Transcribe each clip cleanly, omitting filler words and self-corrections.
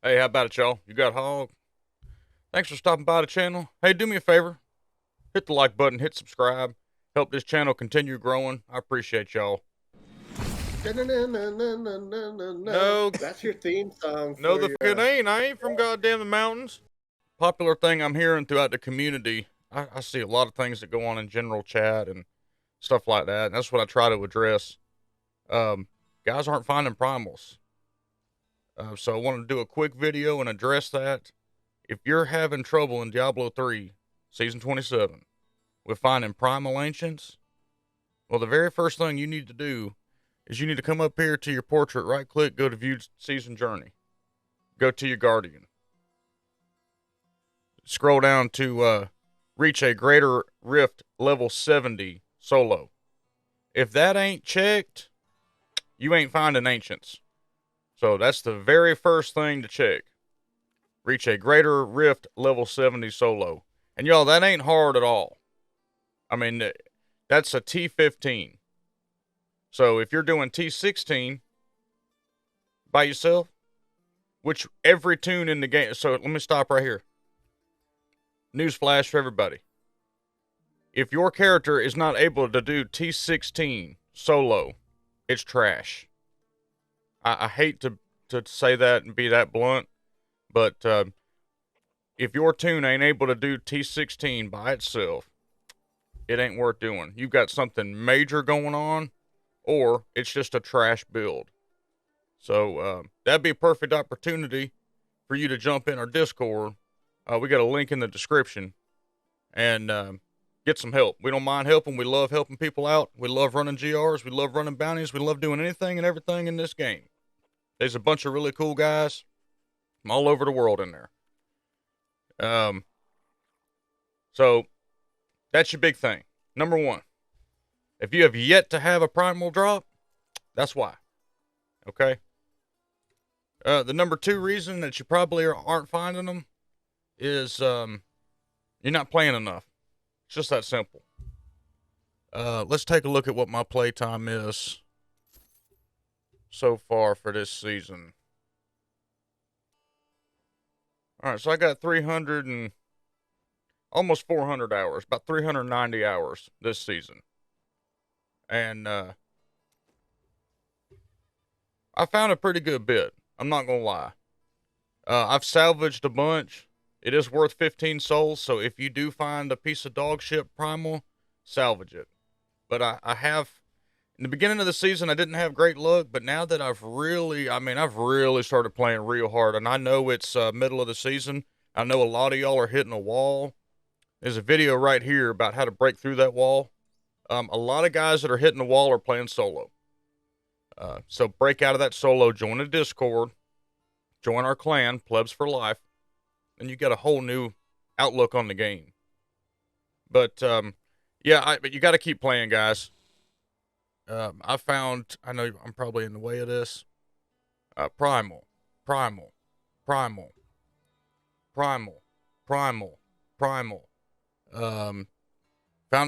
Hey, how about it, y'all? You got Hawg? Thanks for stopping by the channel. Hey, do me a favor. Hit the like button, hit subscribe. Help this channel continue growing. I appreciate y'all. No, That's your theme song no, for the your. fucking ain't. I ain't from goddamn the mountains. Popular thing I'm hearing throughout the community. I see a lot of things that go on in general chat and stuff like that. And that's what I try to address. Um, Guys aren't finding primals. So I want to do a quick video and address that. If you're having trouble in Diablo 3, Season 27, with finding Primal Ancients, well, the very first thing you need to do is you need to come up here to your portrait, right click, go to View Season Journey. Go to your Guardian. Scroll down to reach a Greater Rift level 70 solo. If that ain't checked, you ain't finding Ancients. So that's the very first thing to check. Reach a Greater Rift level 70 solo. And y'all, that ain't hard at all. I mean, that's a T15. So if you're doing T16 by yourself, which every tune in the game, so let me stop right here. Newsflash for everybody. If your character is not able to do T16 solo, it's trash. I hate to say that and be that blunt, but if your tune ain't able to do T16 by itself, it ain't worth doing. You've got something major going on, or it's just a trash build. So that'd be a perfect opportunity for you to jump in our Discord. We got a link in the description, and get some help. We don't mind helping. We love helping people out. We love running GRs. We love running bounties. We love doing anything and everything in this game. There's a bunch of really cool guys from all over the world in there. So that's your big thing. Number one, if you have yet to have a primal drop, that's why. Okay. The number two reason that you probably aren't finding them is you're not playing enough. It's just that simple. Let's take a look at what my playtime is so far for this season. All right, so I got 300 and almost 400 hours, about 390 hours this season. And I found a pretty good bit. I'm not going to lie. I've salvaged a bunch. It is worth 15 souls, so if you do find a piece of dog shit primal, salvage it. But I have, in the beginning of the season, I didn't have great luck, but now that I've really started playing real hard, and I know it's middle of the season. I know a lot of y'all are hitting a wall. There's a video right here about how to break through that wall. A lot of guys that are hitting the wall are playing solo. So break out of that solo, join a Discord, join our clan, Plebs for Life, and you got a whole new outlook on the game. But but you got to keep playing, guys. I know I'm probably in the way of this. Primal, primal, primal, primal, primal, primal. Found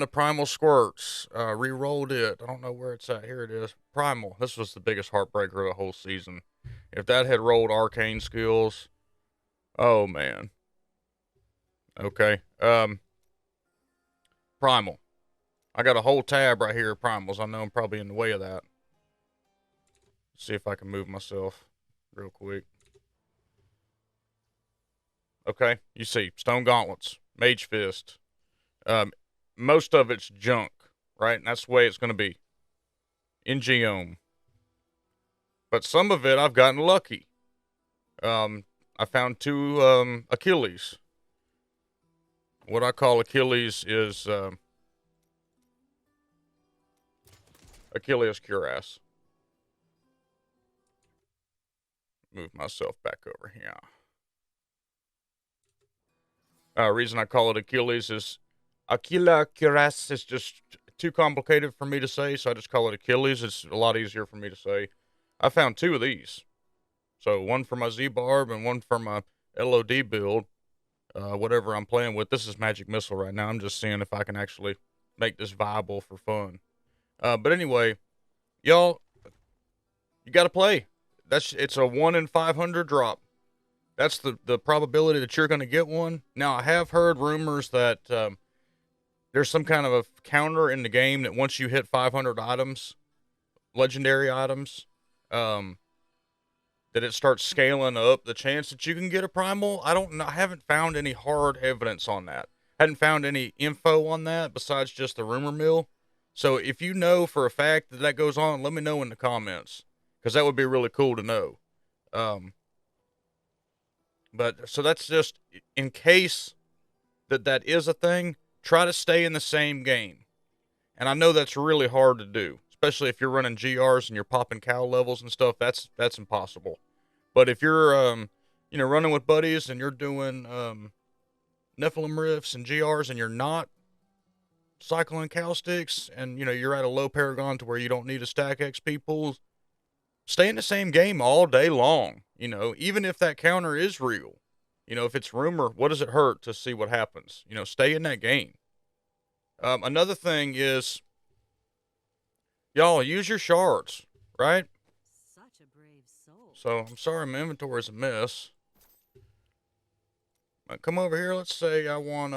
a primal squirts. Re-rolled it. I don't know where it's at. Here it is. Primal. This was the biggest heartbreaker of the whole season. If that had rolled arcane skills, oh man. Okay. Primal. I got a whole tab right here of primals. I know I'm probably in the way of that. See if I can move myself real quick. Okay, you see, Stone Gauntlets, Mage Fist. Most of it's junk, right? And that's the way it's going to be. In Geome. But some of it I've gotten lucky. I found two Achilles. What I call Achilles is Achilles cuirass. Move myself back over here. Reason I call it Achilles is Aquila cuirass is just too complicated for me to say, so I just call it Achilles. It's a lot easier for me to say. I found two of these. So one for my Z-Barb and one for my LOD build. Whatever I'm playing with. This is Magic Missile right now. I'm just seeing if I can actually make this viable for fun. But anyway, y'all, you got to play. It's a 1 in 500 drop. That's the probability that you're going to get one. Now, I have heard rumors that there's some kind of a counter in the game that once you hit 500 items, legendary items, um, that it starts scaling up the chance that you can get a primal. I don't know. I haven't found any hard evidence on that. Hadn't found any info on that besides just the rumor mill. So if you know for a fact that that goes on, let me know in the comments, because that would be really cool to know. Um, but so that's just in case that is a thing. Try to stay in the same game, and I know that's really hard to do, especially if you're running GRs and you're popping cow levels and stuff. That's impossible. But if you're running with buddies and you're doing Nephilim rifts and GRs and you're not cycling cow sticks and you're at a low paragon to where you don't need to stack XP pools, stay in the same game all day long. Even if that counter is real, if it's rumor, what does it hurt to see what happens? Stay in that game. Another thing is, y'all use your shards, right? Such a brave soul. So I'm sorry my inventory's a mess. Come over here. Let's say I want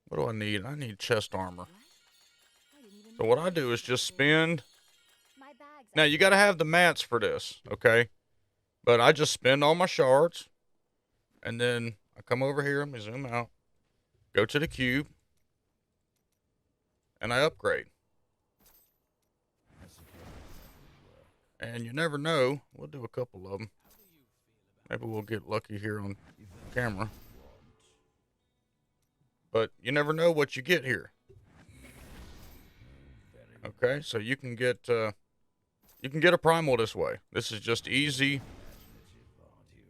what do I need? I need chest armor. So what I do is just spend. Now you got to have the mats for this, okay? But I just spend all my shards, and then I come over here. Let me zoom out. Go to the cube, and I upgrade. And you never know. We'll do a couple of them. Maybe we'll get lucky here on camera. But you never know what you get here. Okay, so you can get a primal this way. This is just easy.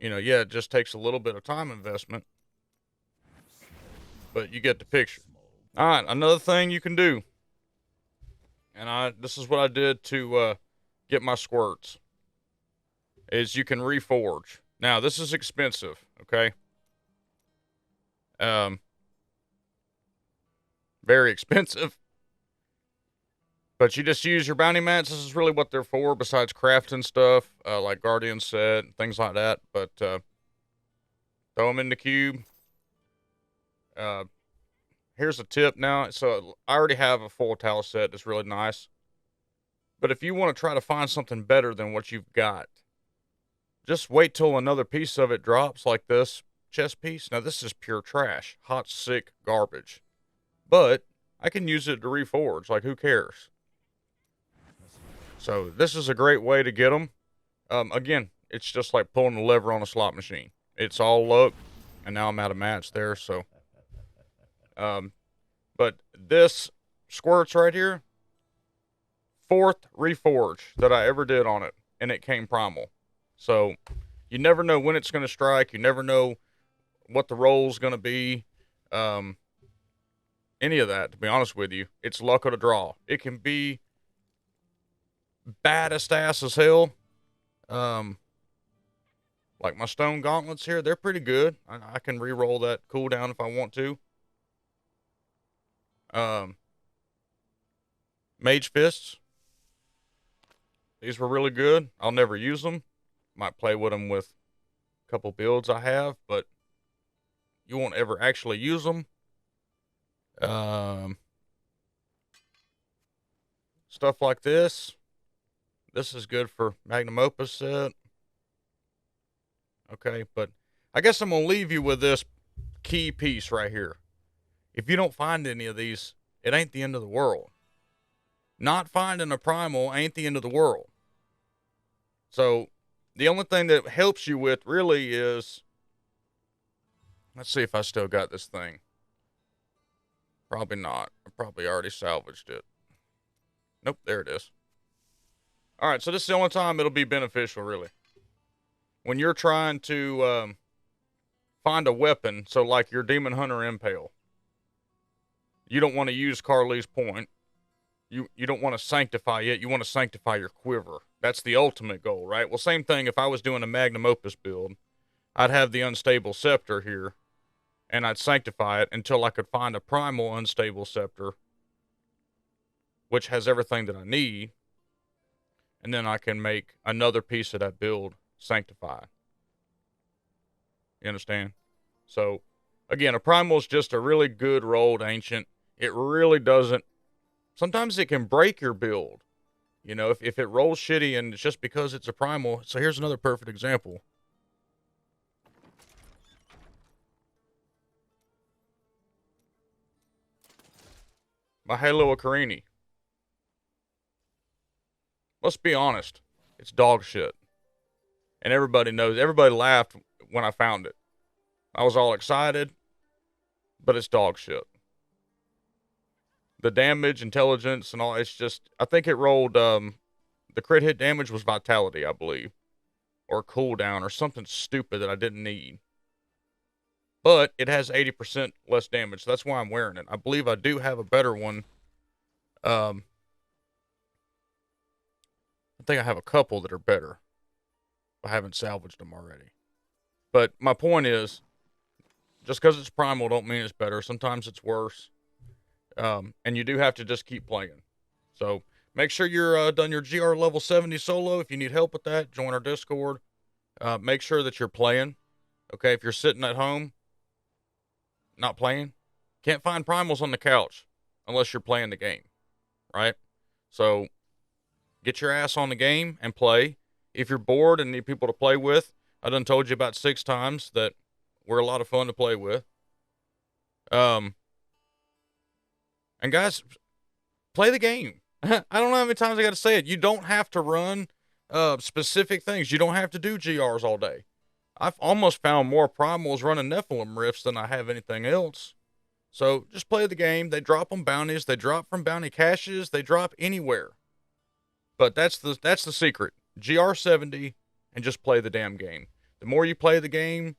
Yeah, it just takes a little bit of time investment. But you get the picture. All right, another thing you can do. And this is what I did to get my squirts. Is you can reforge. Now, this is expensive, okay? Very expensive. But you just use your bounty mats. This is really what they're for, besides crafting stuff, like Guardian set, things like that. But throw them in the cube. Here's a tip now. So I already have a full towel set that's really nice. But if you want to try to find something better than what you've got, just wait till another piece of it drops, like this chest piece. Now, this is pure trash. Hot, sick garbage. But I can use it to reforge. Like, who cares? So this is a great way to get them. Again, it's just like pulling the lever on a slot machine. It's all luck, and now I'm out of mats there. So, but this squirts right here, 4th reforge that I ever did on it, and it came primal. So you never know when it's going to strike. You never know what the roll's going to be. Any of that, to be honest with you. It's luck of the draw. It can be baddest ass as hell. Like my stone gauntlets here, they're pretty good. I can re-roll that cooldown if I want to. Mage fists. These were really good. I'll never use them. Might play with them with a couple builds I have, but you won't ever actually use them. Stuff like this. This is good for Magnum Opus set. Okay, but I guess I'm going to leave you with this key piece right here. If you don't find any of these, it ain't the end of the world. Not finding a primal ain't the end of the world. So the only thing that helps you with really is, let's see if I still got this thing. Probably not. I probably already salvaged it. Nope, there it is. All right, so this is the only time it'll be beneficial, really. When you're trying to find a weapon, so like your Demon Hunter Impale, you don't want to use Carly's Point. You don't want to sanctify it. You want to sanctify your quiver. That's the ultimate goal, right? Well, same thing if I was doing a Magnum Opus build. I'd have the Unstable Scepter here, and I'd sanctify it until I could find a Primal Unstable Scepter, which has everything that I need, and then I can make another piece of that build Sanctify. You understand? So, again, a Primal is just a really good rolled Ancient. It really doesn't. Sometimes it can break your build. You know, if it rolls shitty and it's just because it's a Primal. So here's another perfect example. My Halo Akarini. Let's be honest. It's dog shit. And everybody knows. Everybody laughed when I found it. I was all excited, but it's dog shit. The damage, intelligence, and all, it's just, I think it rolled, the crit hit damage was Vitality, I believe. Or cooldown, or something stupid that I didn't need. But it has 80% less damage, so that's why I'm wearing it. I believe I do have a better one. I think I have a couple that are better. I haven't salvaged them already. But my point is, just because it's Primal don't mean it's better. Sometimes it's worse. And you do have to just keep playing. So make sure you're done your GR level 70 solo. If you need help with that, join our Discord. Make sure that you're playing. Okay, if you're sitting at home, not playing, can't find Primals on the couch unless you're playing the game, right? So get your ass on the game and play. If you're bored and need people to play with, I done told you about 6 times that we're a lot of fun to play with. And guys, play the game. I don't know how many times I got to say it. You don't have to run specific things. You don't have to do GRs all day. I've almost found more Primals running Nephilim Rifts than I have anything else. So just play the game. They drop on bounties. They drop from bounty caches. They drop anywhere. But that's the secret. GR 70 and just play the damn game. The more you play the game,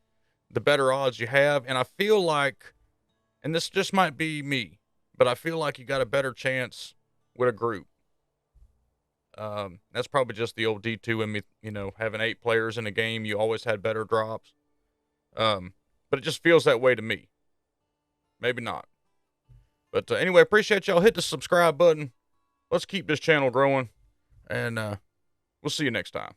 the better odds you have. And I feel like, and this just might be me, but I feel like you got a better chance with a group. That's probably just the old D2 in me, you know, having 8 players in a game, you always had better drops. But it just feels that way to me. Maybe not. But anyway, appreciate y'all. Hit the subscribe button. Let's keep this channel growing. And we'll see you next time.